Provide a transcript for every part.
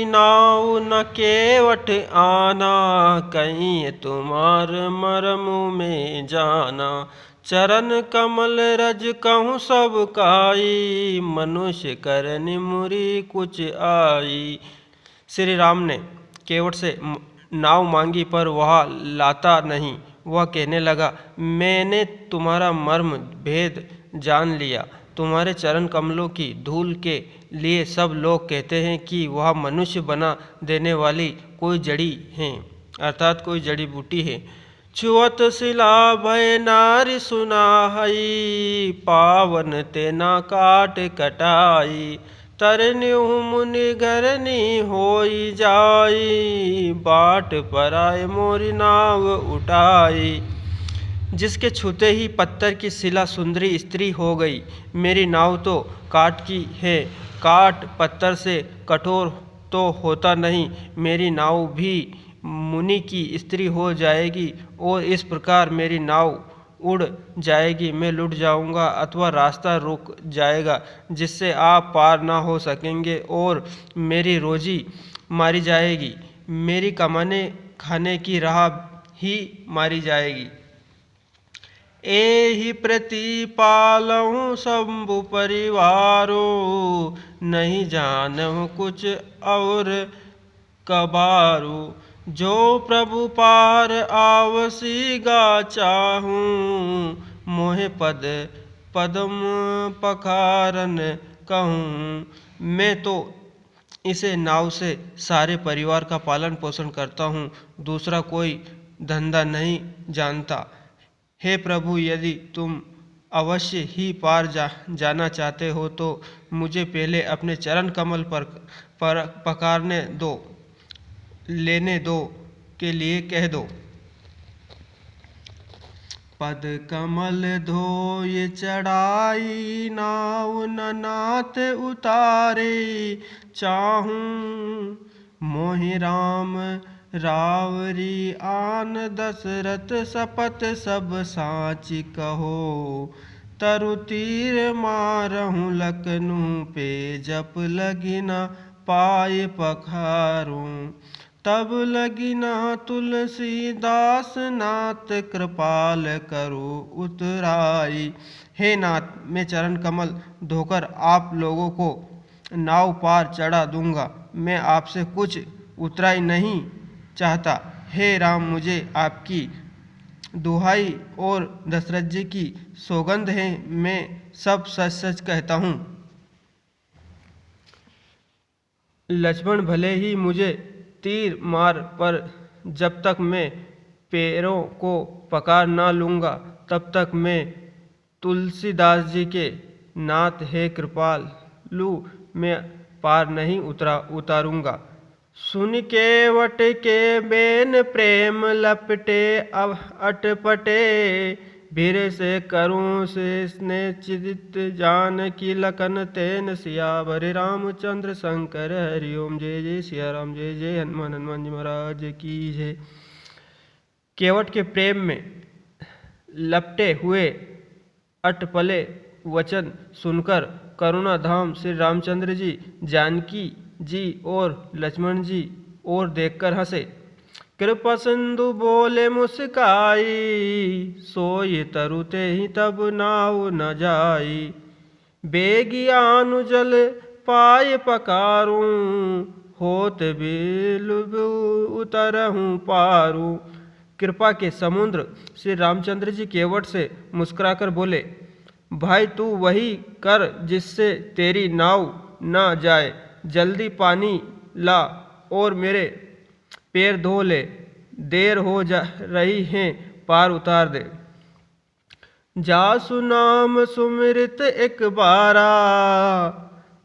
नाव न केवट आना, कहीं तुम्हार मरम में जाना। चरण कमल रज कहूँ सब काई, मनुष्य करनि मुरी कुछ आई। श्री राम ने केवट से नाव मांगी पर वह लाता नहीं। वह कहने लगा, मैंने तुम्हारा मर्म भेद जान लिया। तुम्हारे चरण कमलों की धूल के लिए सब लोग कहते हैं कि वह मनुष्य बना देने वाली कोई जड़ी है, अर्थात कोई जड़ी बूटी है। छुअत शिला भय नारी सुनाई, पावन तेना काट कटाई। तरन्यु मुनि घरनी होई जाई, बाट पराय मोरी नाव उठाई। जिसके छूते ही पत्थर की शिला सुंदरी स्त्री हो गई। मेरी नाव तो काठ की है, काठ पत्थर से कठोर तो होता नहीं। मेरी नाव भी मुनि की स्त्री हो जाएगी और इस प्रकार मेरी नाव उड़ जाएगी। मैं लुट जाऊंगा अथवा रास्ता रुक जाएगा, जिससे आप पार ना हो सकेंगे और मेरी रोजी मारी जाएगी। मेरी कमाने खाने की राह ही मारी जाएगी। एहि प्रतिपालहु शंभु परिवारो, नहीं जानहु कुछ और कबारू। जो प्रभु पार आवसी गा चाहूँ, मोहे पद पदम पखारन कहूँ। मैं तो इसे नाव से सारे परिवार का पालन पोषण करता हूँ, दूसरा कोई धंधा नहीं जानता। हे प्रभु, यदि तुम अवश्य ही पार जाना चाहते हो तो मुझे पहले अपने चरण कमल पर पकारने दो, लेने दो के लिए कह दो। पद कमल धोय चढ़ाई, नाव न नाथ उतारे। चाहूँ मोहि राम रावरी आन, दशरथ शपथ सब साच कहो। तरु तीर मारहूँ लखनू पे, जप लगी न पाए पखारूँ। तब लगी ना तुलसीदास, नाथ कृपाल करो उतराई। हे नाथ, मैं चरण कमल धोकर आप लोगों को नाव पार चढ़ा दूंगा। मैं आपसे कुछ उतराई नहीं चाहता। हे राम, मुझे आपकी दुहाई और दशरथ जी की सौगंध है, मैं सब सच सच कहता हूँ। लक्ष्मण भले ही मुझे तीर मार, पर जब तक मैं पैरों को पकड़ ना लूँगा तब तक मैं तुलसीदास जी के नाथ हे कृपालु मैं पार नहीं उतारूँगा। सुन केवट के बेन प्रेम लपटे, अब अटपटे। भीर से करूँ से चिदित, जान की लखन तेन सियावर। रामचंद्र शंकर हरि ओम। जय जय सिया राम, जय जय हनुमान जी महाराज की जय। केवट के प्रेम में लपटे हुए अटपले वचन सुनकर करुणाधाम श्री रामचंद्र जी जानकी जी और लक्ष्मण जी और देखकर हंसे। कृपा सिंधु बोले मुस्काई, सोई तरुते ही तब नाव न जाई। बेगियानु जल पाए पकारूं, होत बिल उतरहूँ पारूं। कृपा के समुद्र श्री रामचंद्र जी केवट से मुस्कुराकर बोले, भाई तू वही कर जिससे तेरी नाव न जाए। जल्दी पानी ला और मेरे पैर धो ले, देर हो जा रही है, पार उतार दे। जासु नाम सुमिरित एक बारा,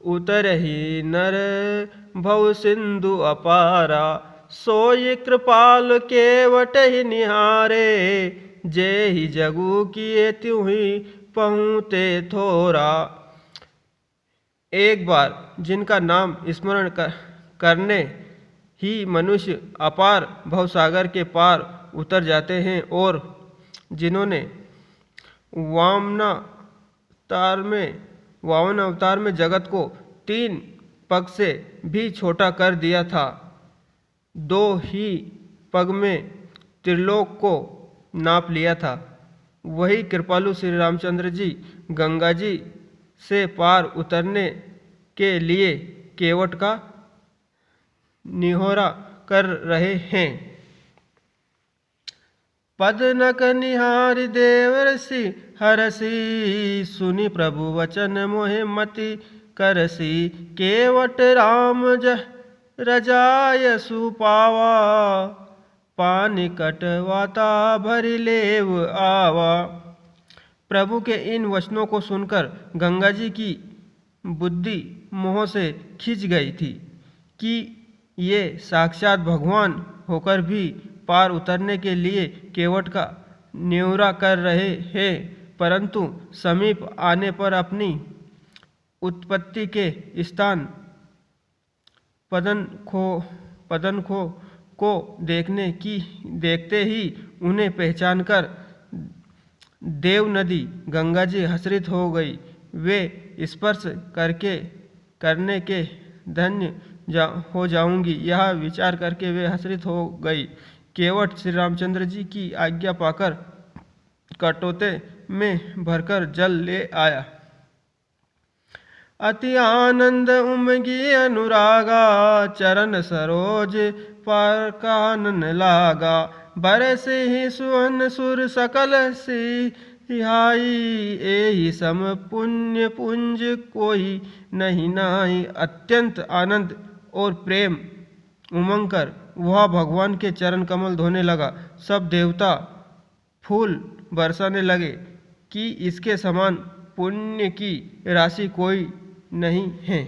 उतर ही नर भव सिंधु अपारा। सोई कृपाल केवट ही निहारे, जय ही जगु किए त्यों ही पहुँते थोरा। एक बार जिनका नाम स्मरण करने ही मनुष्य अपार भवसागर के पार उतर जाते हैं, और जिन्होंने वामन अवतार में जगत को 3 पग से भी छोटा कर दिया था। 2 ही पग में त्रिलोक को नाप लिया था। वही कृपालु श्री रामचंद्र जी गंगा जी से पार उतरने के लिए केवट का निहोरा कर रहे हैं। पदनक निहारि देवर्षि हरसि, सुनि प्रभु वचन मोहि मति करसि। केवट राम रजाय सुपावा, पानि कटवाता भरि लेव आवा। प्रभु के इन वचनों को सुनकर गंगा जी की बुद्धि मोह से खिंच गई थी कि ये साक्षात भगवान होकर भी पार उतरने के लिए केवट का न्योरा कर रहे हैं, परंतु समीप आने पर अपनी उत्पत्ति के स्थान पदनखो को देखते ही उन्हें पहचानकर देव नदी गंगा जी हर्षित हो गई। वे स्पर्श करने के धन्य हो जाऊंगी, यह विचार करके वे हर्षित हो गई। केवट श्री रामचंद्र जी की आज्ञा पाकर कटोते में भरकर जल ले आया। अति आनंद उमगी अनुरागा, चरण सरोज पर कानन लागा। बरसे ही सुवन सुर सकल सिहाई, एहि सम पुण्य पुंज कोई नहीं नाई। अत्यंत आनंद और प्रेम उमंग कर वह भगवान के चरण कमल धोने लगा। सब देवता फूल बरसाने लगे कि इसके समान पुण्य की राशि कोई नहीं है।